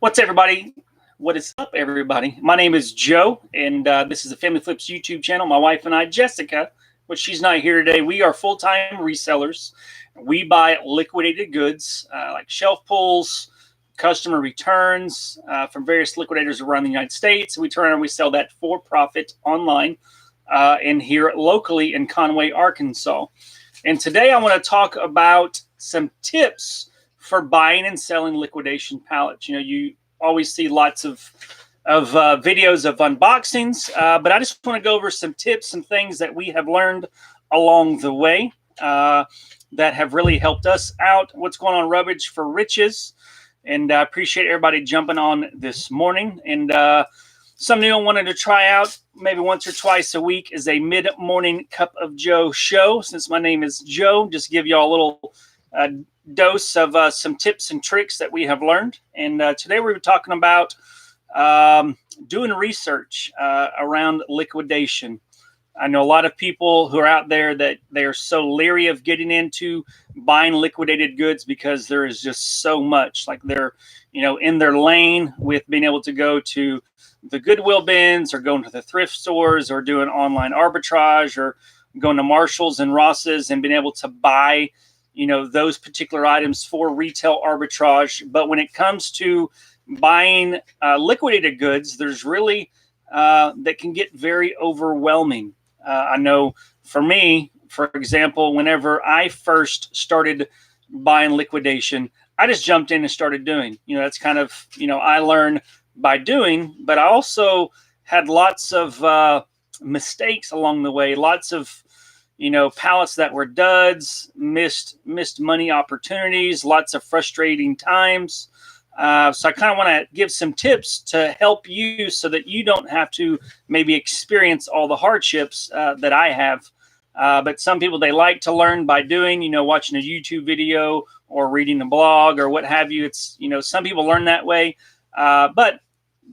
What's everybody? What is up, everybody? My name is Joe, and this is the Family Flips YouTube channel. My wife and I, Jessica, but she's not here today. We are full-time resellers. We buy liquidated goods like shelf pulls, customer returns from various liquidators around the United States. We turn around and we sell that for profit online and here locally in Conway, Arkansas. And today I want to talk about some tips for buying and selling liquidation pallets. You know, you always see lots of videos of unboxings, but I just want to go over some tips and things that we have learned along the way that have really helped us out. What's going on, Rubbage for Riches? And I appreciate everybody jumping on this morning. And something new I wanted to try out maybe once or twice a week is a mid-morning Cup of Joe show. Since my name is Joe, just give y'all a little dose of some tips and tricks that we have learned. And today we were talking about doing research around liquidation. I know a lot of people who are out there that they are so leery of getting into buying liquidated goods because there is just so much. Like they're, you know, in their lane with being able to go to the Goodwill bins or going to the thrift stores or doing online arbitrage or going to Marshalls and Ross's and being able to buy, you know, those particular items for retail arbitrage. But when it comes to buying liquidated goods, there's really that can get very overwhelming. I know for me, for example, whenever I first started buying liquidation, I just jumped in and started doing. You know, that's kind of, you know, I learned by doing, but I also had lots of mistakes along the way, lots of, you know, pallets that were duds, missed money opportunities, lots of frustrating times. So I kind of want to give some tips to help you so that you don't have to maybe experience all the hardships that I have. But some people, they like to learn by doing, you know, watching a YouTube video or reading a blog or what have you. It's, you know, some people learn that way, but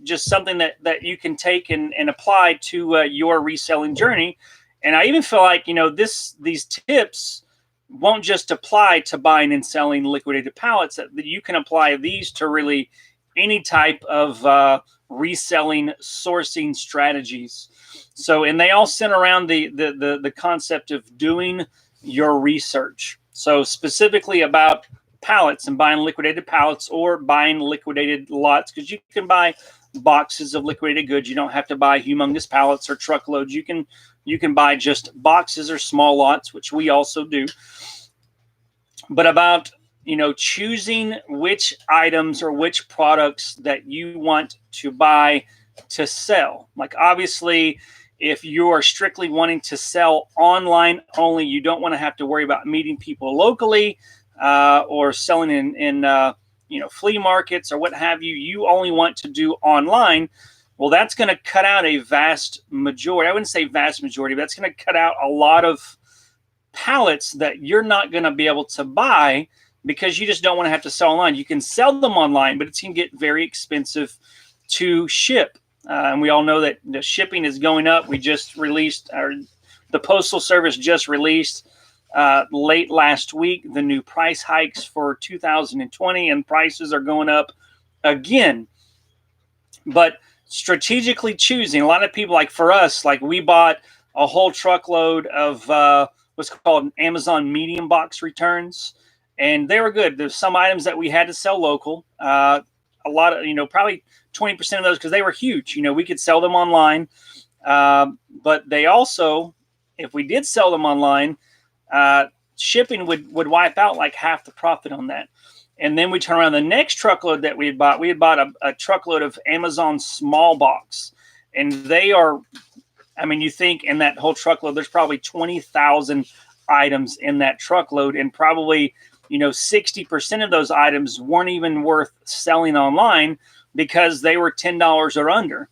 just something that you can take and apply to your reselling journey. And I even feel like, you know, these tips won't just apply to buying and selling liquidated pallets, that you can apply these to really any type of reselling sourcing strategies. So, and they all center around the concept of doing your research. So specifically about pallets and buying liquidated pallets or buying liquidated lots, because you can buy boxes of liquidated goods. You don't have to buy humongous pallets or truckloads. You can buy just boxes or small lots, which we also do. But about, you know, choosing which items or which products that you want to buy to sell. Like obviously, if you are strictly wanting to sell online only, you don't want to have to worry about meeting people locally or selling in you know, flea markets or what have you. You only want to do online. Well, that's going to cut out a vast majority. I wouldn't say vast majority, but that's going to cut out a lot of pallets that you're not going to be able to buy because you just don't want to have to sell online. You can sell them online, but it's going to get very expensive to ship. And we all know that the shipping is going up. We just released, the Postal Service just released late last week the new price hikes for 2020, and prices are going up again. But strategically choosing, a lot of people, like for us, like we bought a whole truckload of what's called Amazon medium box returns, and they were good. There's some items that we had to sell local. A lot of, you know, probably 20% of those, because they were huge. You know, we could sell them online, but they also, if we did sell them online, shipping would wipe out like half the profit on that. And then we turn around the next truckload that we had bought a truckload of Amazon small box, and they are, I mean, you think in that whole truckload, there's probably 20,000 items in that truckload, and probably, you know, 60% of those items weren't even worth selling online because they were $10 or under.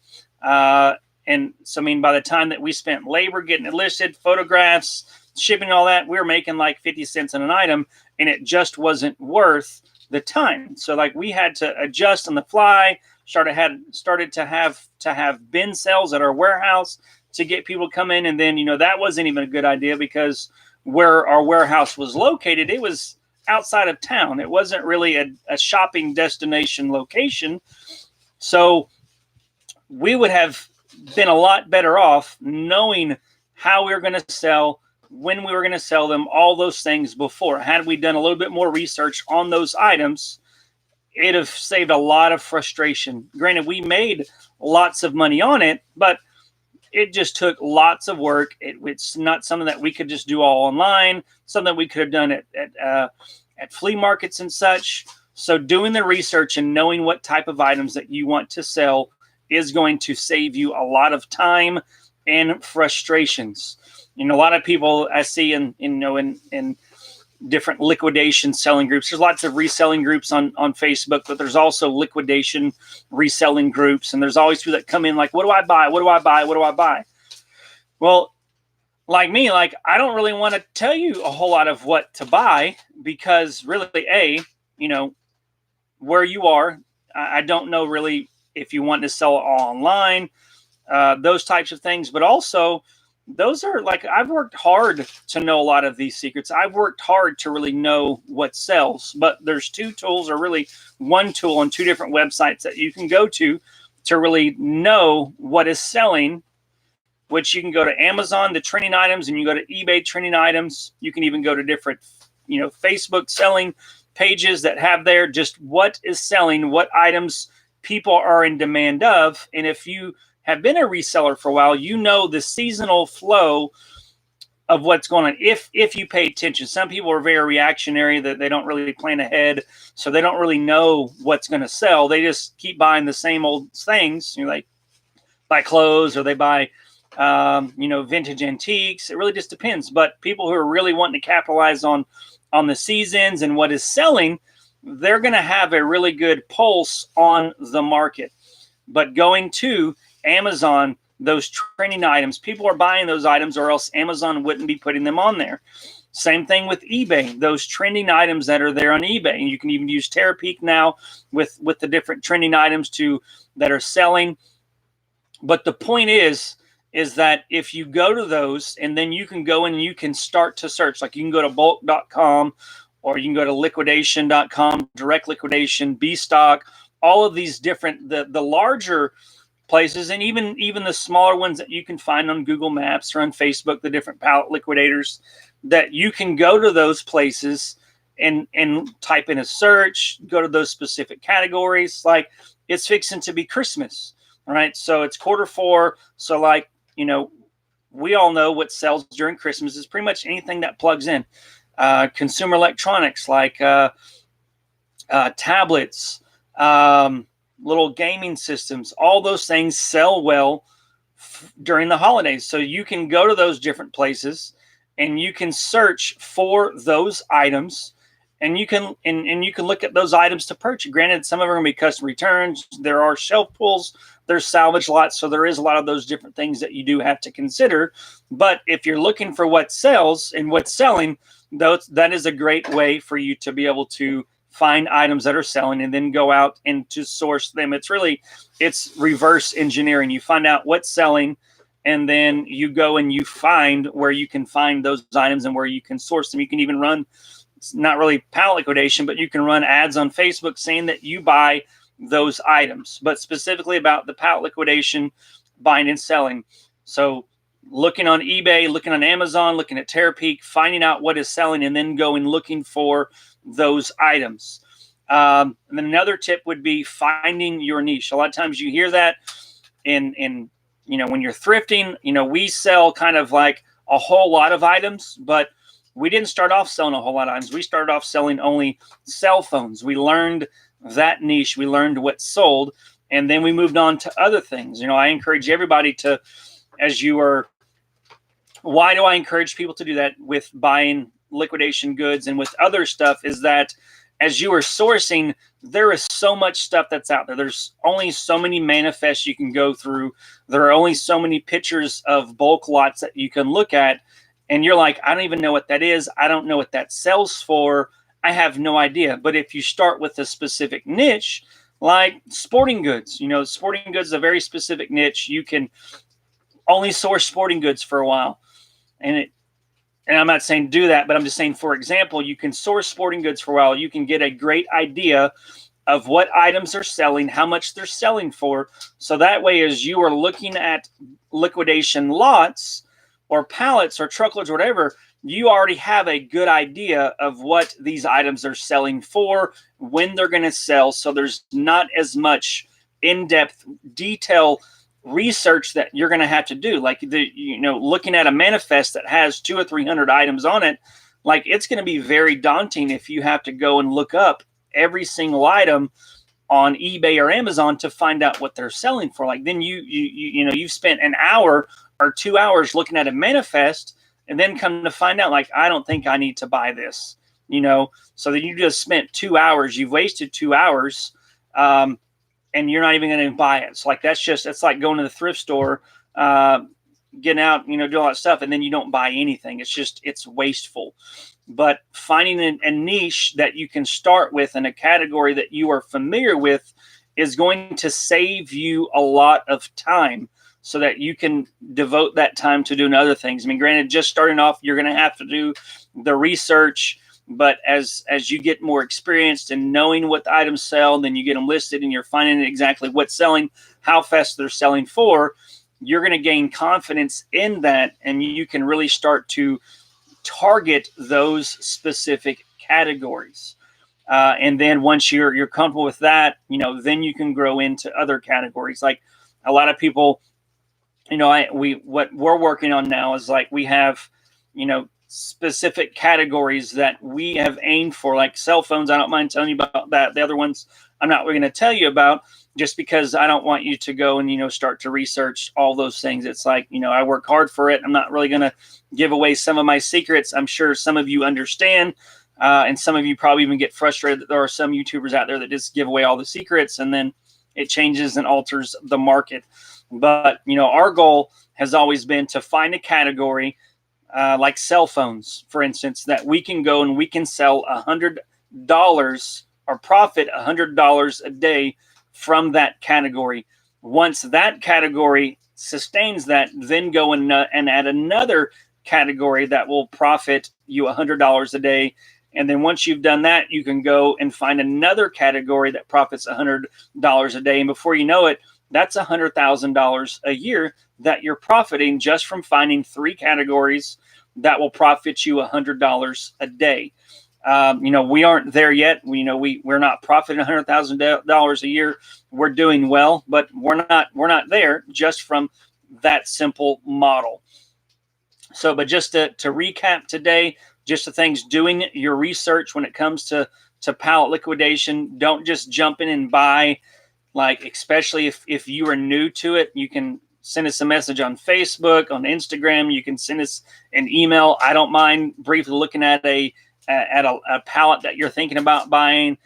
And so, I mean, by the time that we spent labor getting it listed, photographs, shipping, all that, we were making like 50 cents on an item, and it just wasn't worth the time. So like we had to adjust on the fly, started to have bin sales at our warehouse to get people to come in. And then, you know, that wasn't even a good idea because where our warehouse was located, it was outside of town. It wasn't really a shopping destination location. So we would have been a lot better off knowing how we were going to sell, when we were going to sell them, all those things before. Had we done a little bit more research on those items, it'd have saved a lot of frustration. Granted, we made lots of money on it, but it just took lots of work. It's not something that we could just do all online, something we could have done at flea markets and such. So doing the research and knowing what type of items that you want to sell is going to save you a lot of time and frustrations. A lot of people I see in different liquidation selling groups. There's lots of reselling groups on Facebook, but there's also liquidation reselling groups. And there's always people that come in like, what do I buy? What do I buy? What do I buy? Well, like me, I don't really want to tell you a whole lot of what to buy, because really, where you are, I don't know really if you want to sell it all online, those types of things. But also, those are I've worked hard to know a lot of these secrets. I've worked hard to really know what sells. But there's two tools, or really one tool on two different websites that you can go to really know what is selling, which you can go to Amazon, the trending items, and you go to eBay trending items. You can even go to different, Facebook selling pages that have there just what is selling, what items people are in demand of. And if you have been a reseller for a while, you know the seasonal flow of what's going on. If you pay attention, some people are very reactionary, that they don't really plan ahead, so they don't really know what's going to sell. They just keep buying the same old things. Like buy clothes, or they buy vintage antiques. It really just depends. But people who are really wanting to capitalize on the seasons and what is selling, they're going to have a really good pulse on the market. But going to Amazon, those trending items, people are buying those items, or else Amazon wouldn't be putting them on there. Same thing with eBay, those trending items that are there on eBay. And you can even use Terapeak now with the different trending items that are selling. But the point is that if you go to those, and then you can go and you can start to search, like you can go to bulk.com, or you can go to liquidation.com, direct liquidation, B-stock, all of these different, the larger places, and even the smaller ones that you can find on Google Maps or on Facebook, the different pallet liquidators, that you can go to those places and type in a search, go to those specific categories. Like, it's fixing to be Christmas, all right? So it's Q4. So we all know what sells during Christmas is pretty much anything that plugs in. Consumer electronics, like tablets, little gaming systems, all those things sell well during the holidays. So you can go to those different places and you can search for those items, and you can look at those items to purchase. Granted, some of them are going to be custom returns. There are shelf pulls, there's salvage lots. So there is a lot of those different things that you do have to consider. But if you're looking for what sells and what's selling, that is a great way for you to be able to find items that are selling and then go out and to source them. It's reverse engineering. You find out what's selling, and then you go and you find where you can find those items and where you can source them. You can even run, it's not really pallet liquidation, but you can run ads on Facebook saying that you buy those items, but specifically about the pallet liquidation, buying and selling. So looking on eBay, looking on Amazon, looking at Terapeak, finding out what is selling, and then going looking for those items. And then another tip would be finding your niche. A lot of times you hear that in when you're thrifting, we sell kind of like a whole lot of items, but we didn't start off selling a whole lot of items. We started off selling only cell phones. We learned that niche. We learned what sold, and then we moved on to other things. I encourage everybody to, why do I encourage people to do that with buying liquidation goods and with other stuff, is that as you are sourcing, there is so much stuff that's out there. There's only so many manifests you can go through. There are only so many pictures of bulk lots that you can look at. And you're like, I don't even know what that is. I don't know what that sells for. I have no idea. But if you start with a specific niche, like sporting goods, sporting goods is a very specific niche. You can only source sporting goods for a while. And and I'm not saying do that, but I'm just saying, for example, you can source sporting goods for a while. You can get a great idea of what items are selling, how much they're selling for. So that way, as you are looking at liquidation lots or pallets or truckloads or whatever, you already have a good idea of what these items are selling for, when they're going to sell. So there's not as much in-depth detail research that you're going to have to do. Like looking at a manifest that has 200 or 300 items on it, like it's going to be very daunting if you have to go and look up every single item on eBay or Amazon to find out what they're selling for. Like then you've spent an hour or 2 hours looking at a manifest, and then come to find out, like, I don't think I need to buy this, so that you just spent 2 hours, you've wasted 2 hours, and you're not even going to buy it. So like, it's like going to the thrift store, getting out, do all that stuff, and then you don't buy anything. It's wasteful. But finding a niche that you can start with in a category that you are familiar with is going to save you a lot of time, so that you can devote that time to doing other things. I mean, granted, just starting off, you're going to have to do the research, but as you get more experienced in knowing what the items sell, then you get them listed and you're finding exactly what's selling, how fast they're selling for, you're going to gain confidence in that, and you can really start to target those specific categories. And then once you're comfortable with that, then you can grow into other categories. Like a lot of people, what we're working on now is like we have, specific categories that we have aimed for, like cell phones. I don't mind telling you about that. The other ones I'm not really going to tell you about, just because I don't want you to go and, start to research all those things. It's like, I work hard for it. I'm not really going to give away some of my secrets. I'm sure some of you understand, and some of you probably even get frustrated that there are some YouTubers out there that just give away all the secrets, and then it changes and alters the market. But, our goal has always been to find a category, like cell phones, for instance, that we can go and we can sell $100 or profit $100 a day from that category. Once that category sustains that, then go and add another category that will profit you $100 a day. And then once you've done that, you can go and find another category that profits $100 a day. And before you know it, that's $100,000 a year that you're profiting just from finding 3 categories that will profit you $100 a day. We aren't there yet. We're not profiting $100,000 a year. We're doing well, but we're not there just from that simple model. So, but just to recap today, just the things, doing your research when it comes to pallet liquidation. Don't just jump in and buy. Like, especially if you are new to it, you can send us a message on Facebook, on Instagram. You can send us an email. I don't mind briefly looking at a pallet that you're thinking about buying,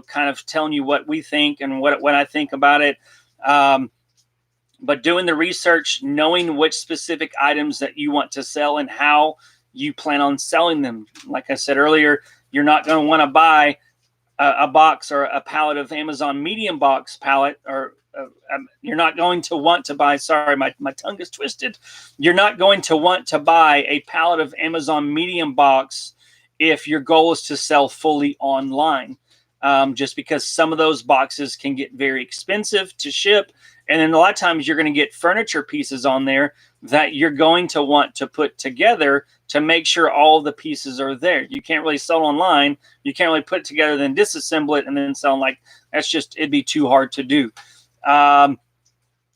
kind of telling you what we think and what I think about it. But doing the research, knowing which specific items that you want to sell and how you plan on selling them. Like I said earlier, you're not going to want to buy a box or a pallet of Amazon medium box pallet, or you're not going to want to buy, sorry, my tongue is twisted. You're not going to want to buy a pallet of Amazon medium box if your goal is to sell fully online, just because some of those boxes can get very expensive to ship. And then a lot of times you're going to get furniture pieces on there that you're going to want to put together to make sure all the pieces are there. You can't really sell online. You can't really put it together, then disassemble it and then sell. Like, it'd be too hard to do. And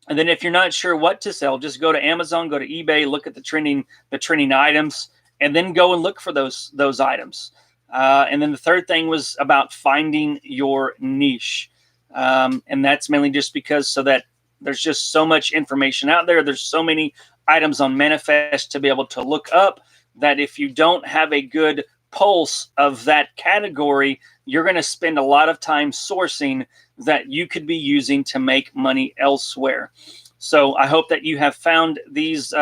then if you're not sure what to sell, just go to Amazon, go to eBay, look at the trending items, and then go and look for those items. And then the third thing was about finding your niche. And that's mainly just because so that there's just so much information out there. There's so many items on Manifest to be able to look up, that if you don't have a good pulse of that category, you're going to spend a lot of time sourcing that you could be using to make money elsewhere. So I hope that you have found these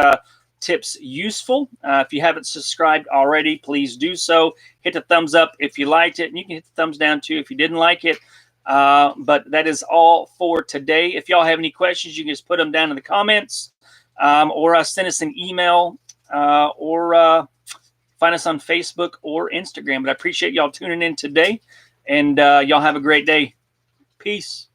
tips useful. If you haven't subscribed already, please do so. Hit the thumbs up if you liked it, and you can hit the thumbs down too if you didn't like it. But that is all for today. If y'all have any questions, you can just put them down in the comments, or send us an email, or find us on Facebook or Instagram. But I appreciate y'all tuning in today, and y'all have a great day. Peace.